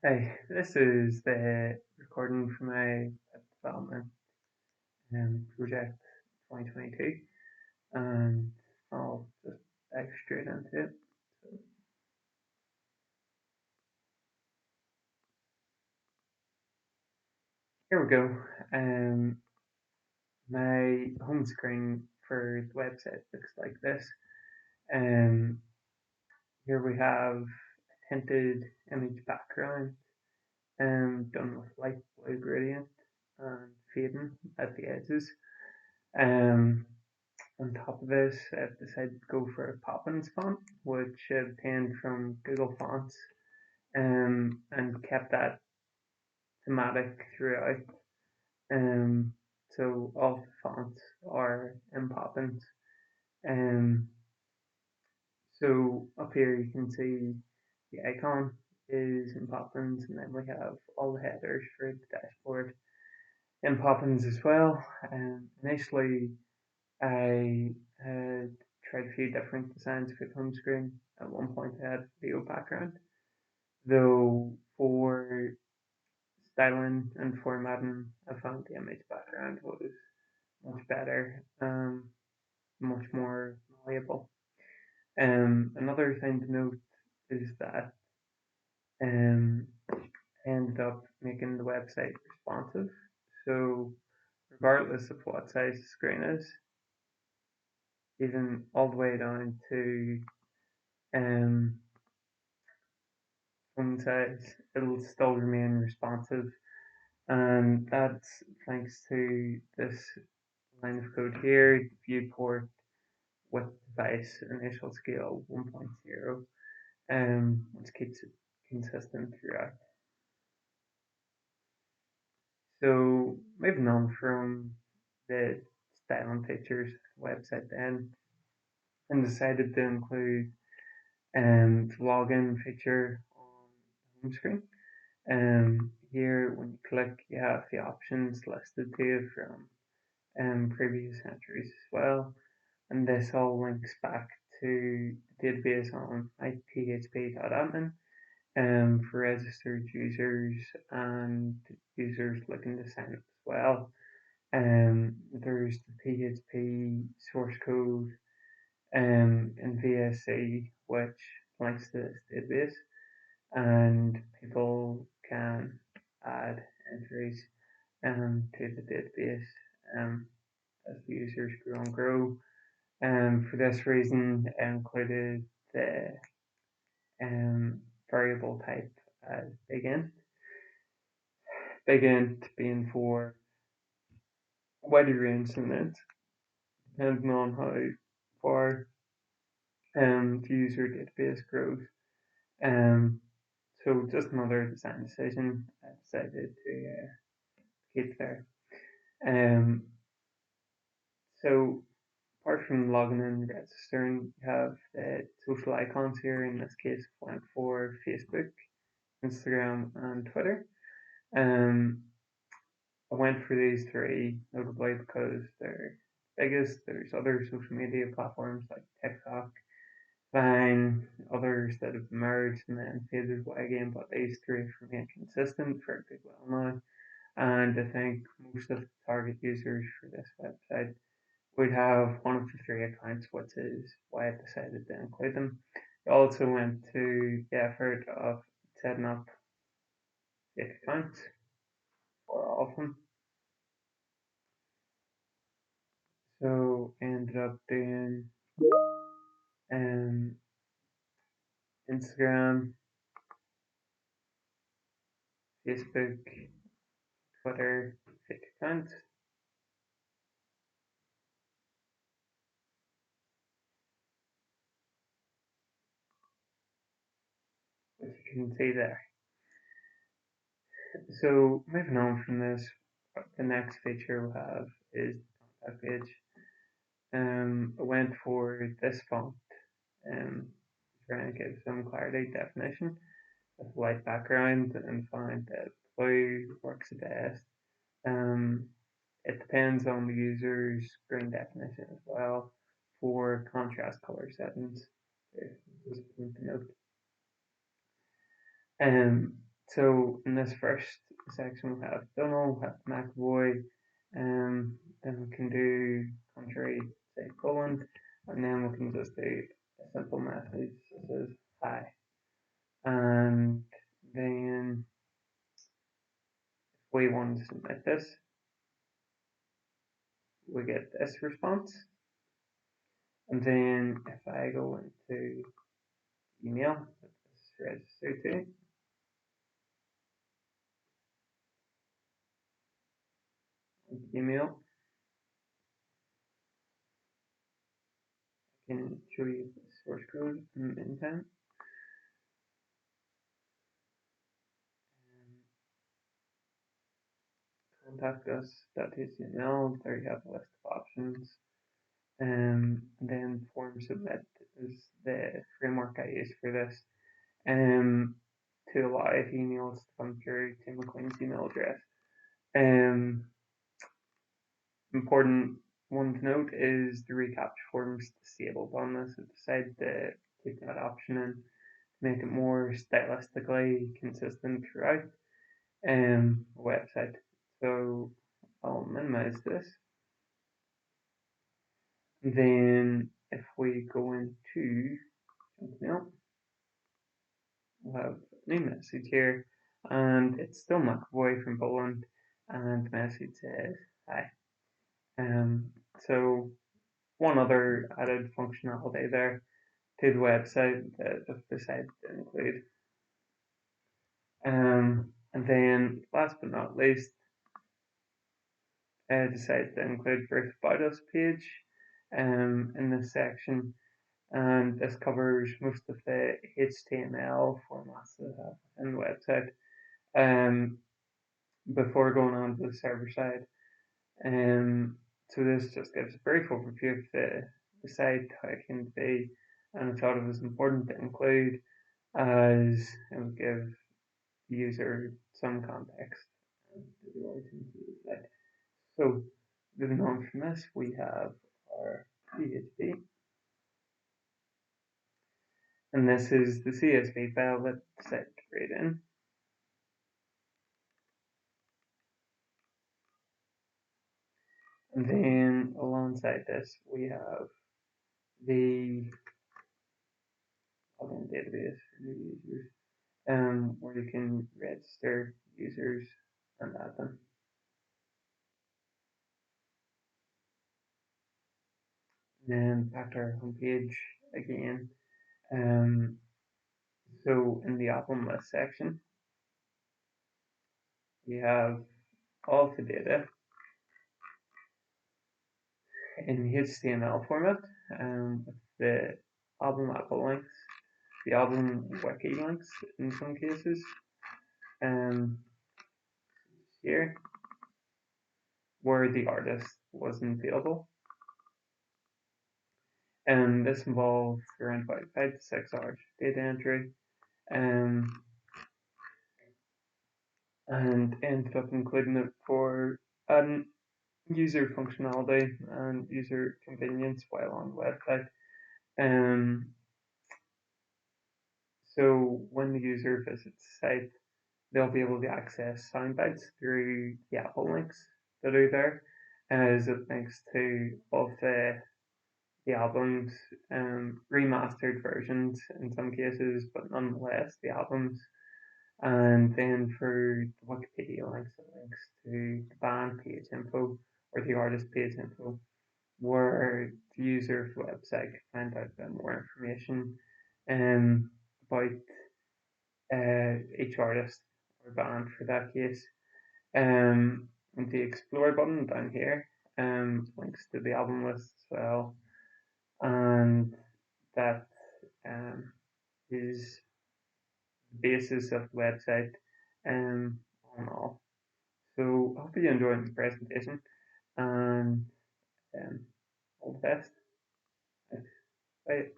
Hey, this is the recording for my web development project 2022, and I'll just dive straight into it. So here we go. Um, my home screen for the website looks like this. Um, Here we have a tinted image background, done with light blue gradient and fading at the edges. Um, On top of this, I've decided to go for a Poppins font, which I obtained from Google Fonts, and kept that thematic throughout. Um, so all the fonts are in Poppins. Um, so up here you can see the icon is in Poppins, and then we have all the headers for the dashboard in Poppins as well. Initially, I had tried a few different designs for the home screen. At one point, I had video background, though for styling and formatting, I found the image background was much better, much more malleable. Another thing to note is that um, I ended up making the website responsive. So regardless of what size the screen is, even all the way down to um, phone size, it'll still remain responsive. And that's thanks to this line of code here, viewport with device initial scale 1.0, which keeps it consistent throughout. So moving on from the style and features website then, and decided to include the login feature on the home screen. Here, when you click, you have the options listed to you from previous entries as well, and this all links back to the database on myphp.admin for registered users and users looking to sign up as well. There's the PHP source code in VSC, which links to this database, and people can add entries to the database as the users grow and grow. For this reason, I included the variable type as bigint. Bigint being for wider range than it, depending on how far the user database grows. Um, so just another design decision I decided to keep there. Um, so apart from logging in and registering, you have the social icons here. In this case, I went for Facebook, Instagram, and Twitter. Um, I went for these three notably because they're biggest. There's other social media platforms like TikTok, Vine, others that have emerged and then faded away again, but these three have remained consistent for a good while now. And I think most of the target users for this website would have one of the three accounts, which is why I decided to include them. I also went to the effort of setting up fake accounts for all of them. So I ended up doing um, Instagram, Facebook, Twitter, fake accounts. As you can see there. So moving on from this, the next feature we have is the contact page. I went for this font, um, trying to give some clarity definition with white background and find that blue works the best. Um, it depends on the user's screen definition as well for contrast color settings. Just point to note. Um, So in this first section we have Donald, we have McAvoy, then we can do country, say Poland, and then we can just do a simple message that says hi. And then if we want to submit this, we get this response. And then if I go into email that this is registered to, email, I can show you the source code in the meantime. Contact us.html, there you have a list of options. And then form submit is the framework I use for this. To allow emails to come through to McLean's email address. Important one to note is the reCAPTCHA forms disabled on this. I decided to keep that option in to make it more stylistically consistent throughout the website. So I'll minimize this. Then if we go into Mail, we'll have a new message here, and it's still McAvoy from Poland, and the message says hi. So one other added functionality there to the website that I've decided to include. And then last but not least, I decided to include Brief About Us page in this section, and this covers most of the HTML formats that I have in the website. Before going on to the server side, so this just gives a brief overview of the site, how it can be, and I thought it was important to include as it would give the user some context to the origins of the site. So moving on from this, we have our PHP, and this is the CSV file that the site created in. And then alongside this, we have the login database for new users, where you can register users and add them. And then back to our homepage again. So in the album list section, we have all the data in HTML format, with the album Apple links, the album wiki links in some cases, here where the artist wasn't available. And this involved around about 5 to 6 hours data entry, and ended up including it for user functionality and user convenience while on the website. So when the user visits the site, they'll be able to access sound bites through the Apple links that are there, as it links to all of the albums, remastered versions in some cases, but nonetheless the albums. And then for the Wikipedia links, it links to the band page info or the artist page info, where the user of the website can find out a bit more information about each artist or band for that case. And the explore button down here links to the album list as well, and that is the basis of the website on all. So I hope you enjoyed the presentation, and all the best. Bye.